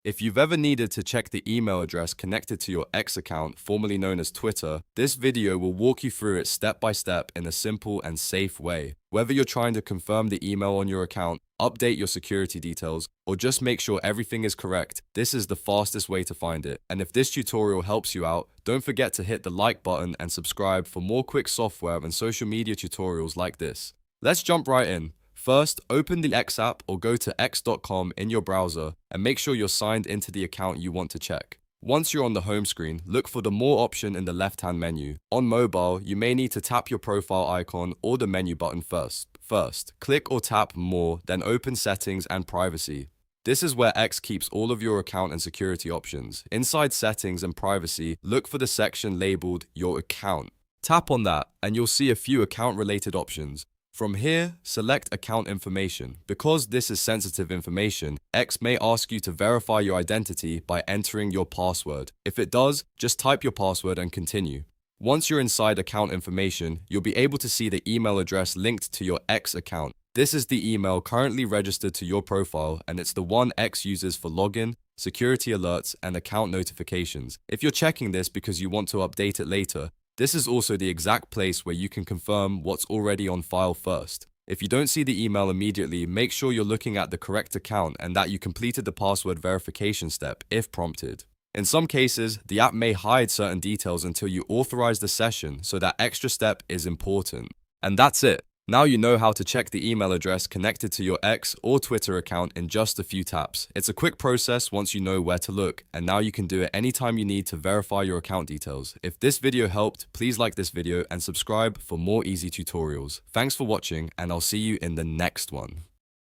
If you've ever needed to check the email address connected to your X account, formerly known as Twitter, this video will walk you through it step by step in a simple and safe way. Whether you're trying to confirm the email on your account, update your security details, or just make sure everything is correct, this is the fastest way to find it. And if this tutorial helps you out, don't forget to hit the like button and subscribe for more quick software and social media tutorials like this. Let's jump right in. First, open the X app or go to x.com in your browser and make sure you're signed into the account you want to check. Once you're on the home screen, look for the More option in the left-hand menu. On mobile, you may need to tap your profile icon or the menu button first. Click or tap More, then open Settings and Privacy. This is where X keeps all of your account and security options. Inside Settings and Privacy, look for the section labeled Your Account. Tap on that and you'll see a few account-related options. From here, select Account Information. Because this is sensitive information, X may ask you to verify your identity by entering your password. If it does, just type your password and continue. Once you're inside Account Information, you'll be able to see the email address linked to your X account. This is the email currently registered to your profile, and it's the one X uses for login, security alerts, and account notifications. If you're checking this because you want to update it later, this is also the exact place where you can confirm what's already on file first. If you don't see the email immediately, make sure you're looking at the correct account and that you completed the password verification step if prompted. In some cases, the app may hide certain details until you authorize the session, so that extra step is important. And that's it. Now you know how to check the email address connected to your X or Twitter account in just a few taps. It's a quick process once you know where to look, and now you can do it anytime you need to verify your account details. If this video helped, please like this video and subscribe for more easy tutorials. Thanks for watching, and I'll see you in the next one.